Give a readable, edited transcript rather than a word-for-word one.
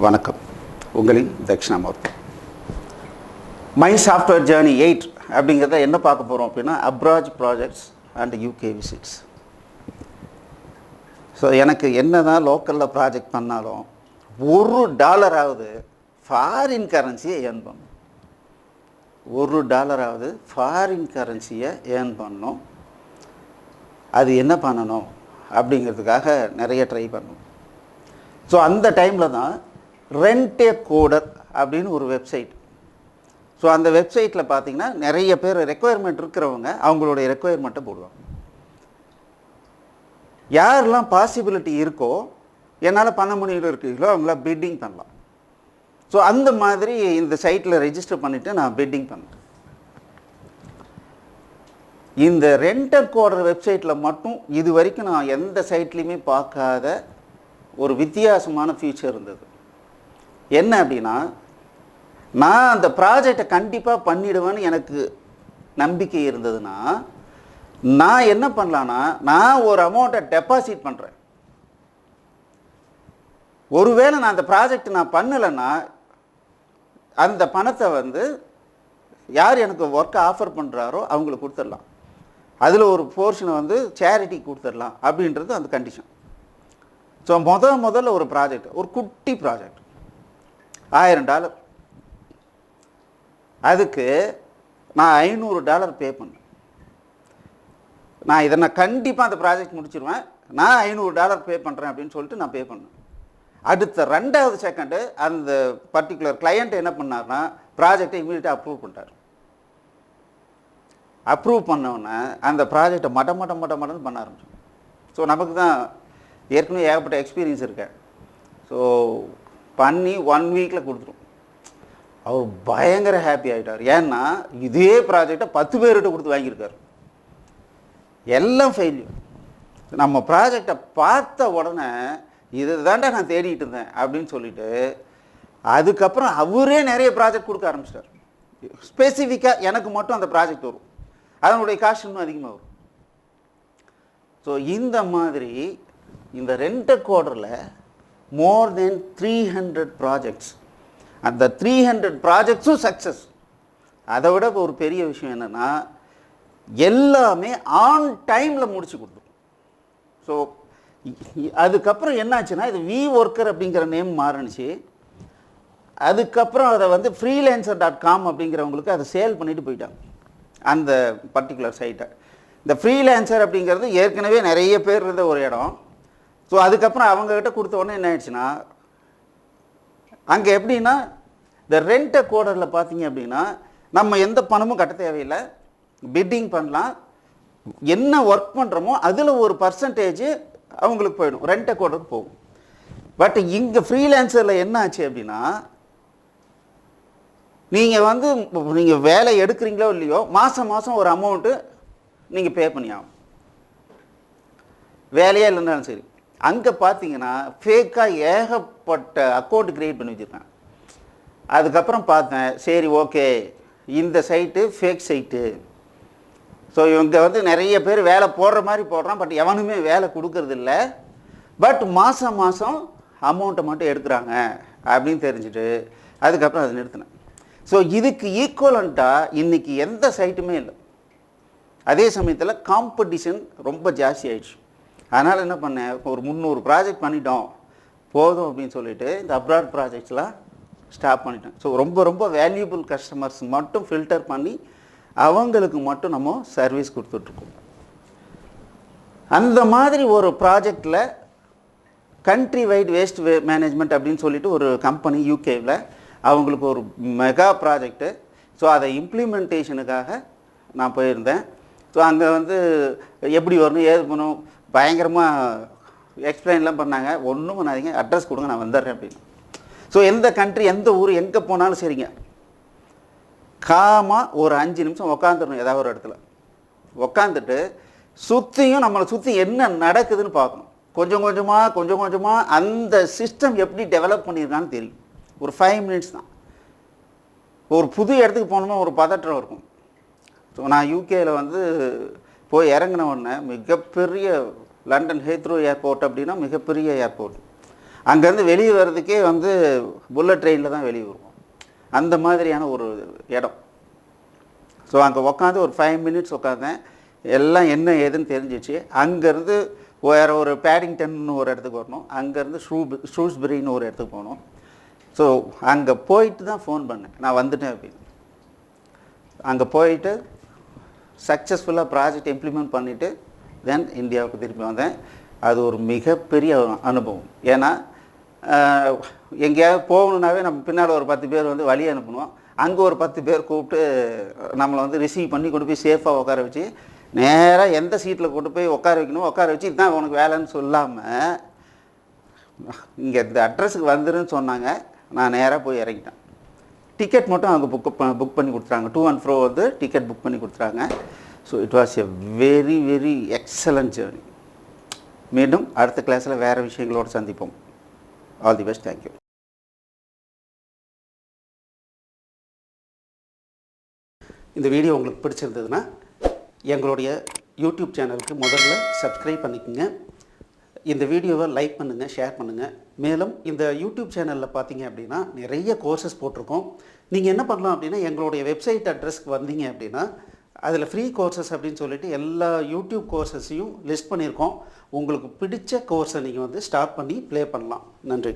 வணக்கம். உங்களின் Dakshinamurthy. My software journey 8 அப்படிங்கிறத என்ன பார்க்க போகிறோம் அப்படின்னா abroad projects and UK visits. So எனக்கு என்ன தான் லோக்கலில் ப்ராஜெக்ட் பண்ணாலும் $1 ஃபாரின் கரன்சியை ஏர்ன் பண்ணணும். $1 ஃபாரின் கரன்சியை ஏர்ன் பண்ணணும். அது என்ன பண்ணணும் அப்படிங்கிறதுக்காக நிறைய ட்ரை பண்ணணும். ஸோ அந்த டைமில் தான் ரெண்ட் ஏ கோடர் அப்படின்னு ஒரு வெப்சைட். ஸோ அந்த வெப்சைட்டில் பார்த்தீங்கன்னா நிறைய பேர் ரெக்குயர்மெண்ட் இருக்கிறவங்க அவங்களுடைய ரெக்குயர்மெண்ட்டை போடுவாங்க. யாரெல்லாம் பாசிபிலிட்டி இருக்கோ என்னால் பண்ண முடியல இருக்கீங்களோ அவங்கள பிட்டிங் பண்ணலாம். ஸோ அந்த மாதிரி இந்த சைட்டில் ரெஜிஸ்டர் பண்ணிவிட்டு நான் பிட்டிங் பண்ணேன். இந்த ரெண்டர் கோடர் வெப்சைட்டில் மட்டும் இது வரைக்கும் நான் எந்த சைட்லேயுமே பார்க்காத ஒரு வித்தியாசமான ஃபியூச்சர் இருந்தது. என்ன அப்படின்னா, நான் அந்த ப்ராஜெக்டை கண்டிப்பாக பண்ணிவிடுவேன்னு எனக்கு நம்பிக்கை இருந்ததுன்னா நான் என்ன பண்ணலான்னா, நான் ஒரு அமௌண்ட்டை டெபாசிட் பண்ணுறேன். ஒருவேளை நான் அந்த ப்ராஜெக்ட் நான் பண்ணலைன்னா அந்த பணத்தை யார் எனக்கு ஒர்க்கை ஆஃபர் பண்ணுறாரோ அவங்களுக்கு கொடுத்துடலாம். அதில் ஒரு போர்ஷனை சேரிட்டி கொடுத்துடலாம் அப்படின்றது அந்த கண்டிஷன். ஸோ முதல்ல ஒரு ப்ராஜெக்ட், ஒரு குட்டி ப்ராஜெக்ட் $1000. அதுக்கு நான் $500 பே பண்ணேன். நான் நான் கண்டிப்பாக அந்த ப்ராஜெக்ட் முடிச்சிடுவேன், நான் $500 பே பண்ணுறேன் அப்படின்னு சொல்லிட்டு நான் பே பண்ணேன். அடுத்த 2வது செகண்டு அந்த பர்டிகுலர் கிளையண்ட் என்ன பண்ணார்னா ப்ராஜெக்டை இமீடியட்டாக அப்ரூவ் பண்ணிட்டார். அப்ரூவ் பண்ணோன்னே அந்த ப்ராஜெக்டை மட்டன்னு பண்ண ஆரம்பிச்சோம். ஸோ நமக்கு தான் ஏற்கனவே ஏகப்பட்ட எக்ஸ்பீரியன்ஸ் இருக்கேன். ஸோ பண்ணி 1 வீக்கில் கொடுத்துரும். அவர் பயங்கர ஹாப்பி ஆகிட்டார். ஏன்னா இதே ப்ராஜெக்டை 10 பேர்கிட்ட கொடுத்து வாங்கியிருக்கார். எல்லாம் ஃபெயில்யூர். நம்ம ப்ராஜெக்டை பார்த்த உடனே இது தாண்டா நான் தேடிட்டு இருந்தேன் அப்படின்னு சொல்லிட்டு அதுக்கப்புறம் அவரே நிறைய ப்ராஜெக்ட் கொடுக்க ஆரம்பிச்சிட்டார். ஸ்பெசிஃபிக்காக எனக்கு மட்டும் அந்த ப்ராஜெக்ட் வரும், அதனுடைய காஸ்ட் இன்னும் அதிகமாக வரும். ஸோ இந்த மாதிரி இந்த ரெண்டர் கோடரில் மோர் தென் 300 ப்ராஜெக்ட்ஸ். அந்த 300 ப்ராஜெக்ட்ஸும் சக்ஸஸ். அதை விட ஒரு பெரிய விஷயம் என்னென்னா எல்லாமே ஆன் டைமில் முடிச்சு கொடுத்தோம். ஸோ அதுக்கப்புறம் என்னாச்சுன்னா இது வி ஒர்க்கர் அப்படிங்கிற நேம் மாறினுச்சு. அதுக்கப்புறம் அதை freelancer.com அப்படிங்கிறவங்களுக்கு அதை சேல் பண்ணிட்டு போயிட்டாங்க அந்த பர்டிகுலர் சைட்டை. இந்த ஃப்ரீலான்சர் அப்படிங்கிறது ஏற்கனவே நிறைய பேர் இருந்த ஒரு இடம். ஸோ அதுக்கப்புறம் அவங்கக்கிட்ட கொடுத்த உடனே என்ன ஆயிடுச்சுன்னா, அங்கே எப்படின்னா இந்த ரெண்டர் கோடரில் பார்த்தீங்க அப்படின்னா நம்ம எந்த பணமும் கட்ட தேவையில்லை, பிட்டிங் பண்ணலாம். என்ன ஒர்க் பண்ணுறோமோ அதில் ஒரு பர்சன்டேஜ் அவங்களுக்கு போயிடும், ரெண்டர் கோடருக்கு போகும். பட் இங்கே ஃப்ரீலான்சரில் என்ன ஆச்சு அப்படின்னா, நீங்கள் வேலை எடுக்கிறீங்களோ இல்லையோ மாதம் ஒரு அமௌண்ட்டு நீங்கள் பே பண்ணி ஆகும், வேலையாக இல்லைன்னாலும் சரி. அங்கே பார்த்தீங்கன்னா ஃபேக்காக ஏகப்பட்ட அக்கௌண்ட் க்ரியேட் பண்ணி வச்சுருக்கேன். அதுக்கப்புறம் பார்த்தேன், சரி ஓகே இந்த சைட்டு ஃபேக் சைட்டு. ஸோ இவங்க நிறைய பேர் வேலை போடுற மாதிரி போடுறான், பட் எவனுமே வேலை கொடுக்கறதில்ல. பட் மாதம் அமௌண்ட்டை மட்டும் எடுக்கிறாங்க அப்படின்னு தெரிஞ்சுட்டு அதுக்கப்புறம் அதை நிறுத்தினேன். ஸோ இதுக்கு ஈக்குவலண்ட்டாக இன்றைக்கி எந்த சைட்டுமே இல்லை. அதே சமயத்தில் காம்படிஷன் ரொம்ப ஜாஸ்தி ஆயிடுச்சு. அதனால் என்ன பண்ணேன், ஒரு 300 ப்ராஜெக்ட் பண்ணிட்டோம் போதும் அப்படின்னு சொல்லிட்டு இந்த அப்ராட் ப்ராஜெக்ட்ஸ்லாம் ஸ்டாப் பண்ணிட்டேன். ஸோ ரொம்ப வேல்யூபிள் கஸ்டமர்ஸ் மட்டும் ஃபில்டர் பண்ணி அவங்களுக்கு மட்டும் நம்ம சர்வீஸ் கொடுத்துட்ருக்கோம். அந்த மாதிரி ஒரு ப்ராஜெக்டில் கண்ட்ரி வைட் வேஸ்ட் மேனேஜ்மெண்ட் அப்படின்னு சொல்லிட்டு ஒரு கம்பெனி யூகேவில் அவங்களுக்கு ஒரு மெகா ப்ராஜெக்டு. ஸோ அதை இம்ப்ளிமெண்டேஷனுக்காக நான் போயிருந்தேன். ஸோ அங்கே எப்படி வரணும் ஏது பண்ணணும் பயங்கரமாக எக்ஸ்பிளைன்லாம் பண்ணாங்க. ஒன்றும் பண்ணாதீங்க, அட்ரஸ் கொடுங்க நான் வந்துடுறேன் அப்படின்னு. ஸோ எந்த கண்ட்ரி எந்த ஊர் எங்கே போனாலும் சரிங்க, ஒரு 5 நிமிஷம் உக்காந்துடணும். ஏதாவது ஒரு இடத்துல உக்காந்துட்டு சுற்றியும் நம்மளை சுற்றி என்ன நடக்குதுன்னு பார்க்கணும். கொஞ்சம் கொஞ்சமாக அந்த சிஸ்டம் எப்படி டெவலப் பண்ணியிருக்கான்னு தெரியும். ஒரு 5 மினிட்ஸ் தான். ஒரு புது இடத்துக்கு போனோம்னா ஒரு பதற்றம் இருக்கும். ஸோ நான் யூகேயில் போய் இறங்கின உடனே மிகப்பெரிய லண்டன் ஹீத்ரோ ஏர்போர்ட் அப்படின்னா மிகப்பெரிய ஏர்போர்ட். அங்கேருந்து வெளியே வர்றதுக்கே வந்து புல்லட் ட்ரெயினில் தான் வெளியே வருவோம். அந்த மாதிரியான ஒரு இடம். ஸோ அங்கே உட்காந்து ஒரு 5 மினிட்ஸ் உட்காந்தேன். எல்லாம் என்ன ஏதுன்னு தெரிஞ்சிச்சு. அங்கேருந்து வேறு ஒரு பேடிங்டன்னு ஒரு இடத்துக்கு வரணும். அங்கேருந்து ஷ்ரூஸ்பரின்னு ஒரு இடத்துக்கு போகணும். ஸோ அங்கே போயிட்டு தான் ஃபோன் பண்ணேன், நான் வந்துட்டேன் அப்படின்னு. அங்கே போயிட்டு சக்ஸஸ்ஃபுல்லாக ப்ராஜெக்ட் இம்ப்ளிமெண்ட் பண்ணிவிட்டு தென் இந்தியாவுக்கு திரும்பி வந்தேன். அது ஒரு மிகப்பெரிய அனுபவம். ஏன்னா எங்கேயாவது போகணுன்னாவே நம்ம பின்னால் ஒரு 10 பேர் வந்து வழி அனுப்பணும். அங்கே ஒரு 10 பேர் கூப்பிட்டு நம்மளை வந்து ரிசீவ் பண்ணி கொண்டு போய் சேஃபாக உட்கார வச்சு நேராக எந்த சீட்டில் கொண்டு போய் உட்கார வைக்கணும், உட்கார வச்சு இதுதான் உனக்கு வேலைன்னு சொல்லாமல் இங்கே இந்த அட்ரஸுக்கு வந்துருன்னு சொன்னாங்க. நான் நேராக போய் இறங்கிட்டேன். டிக்கெட் மட்டும் அவங்க புக் பண்ணி கொடுத்துறாங்க. 2 and 4 வந்து டிக்கெட் புக் பண்ணி கொடுத்துறாங்க. So it was a very very excellent journey. மீண்டும் அடுத்த கிளாஸில் வேறு விஷயங்களோடு சந்திப்போம். All the best. தேங்க்யூ. இந்த வீடியோ உங்களுக்கு பிடிச்சிருந்ததுன்னா எங்களுடைய யூடியூப் சேனலுக்கு முதல்ல சப்ஸ்கிரைப் பண்ணிக்கோங்க. இந்த வீடியோவை லைக் பண்ணுங்கள், ஷேர் பண்ணுங்கள். மேலும் இந்த யூடியூப் சேனலில் பார்த்தீங்க அப்படின்னா நிறைய கோர்சஸ் போட்டிருக்கோம். நீங்கள் என்ன பண்ணலாம் அப்படின்னா எங்களுடைய வெப்சைட் அட்ரஸ்க்கு வந்தீங்க அப்படின்னா அதில் ஃப்ரீ கோர்சஸ் அப்படின்னு சொல்லிட்டு எல்லா யூடியூப் கோர்சஸையும் லிஸ்ட் பண்ணியிருக்கோம். உங்களுக்கு பிடிச்ச கோர்ஸை நீங்கள் வந்து ஸ்டார்ட் பண்ணி ப்ளே பண்ணலாம். நன்றி.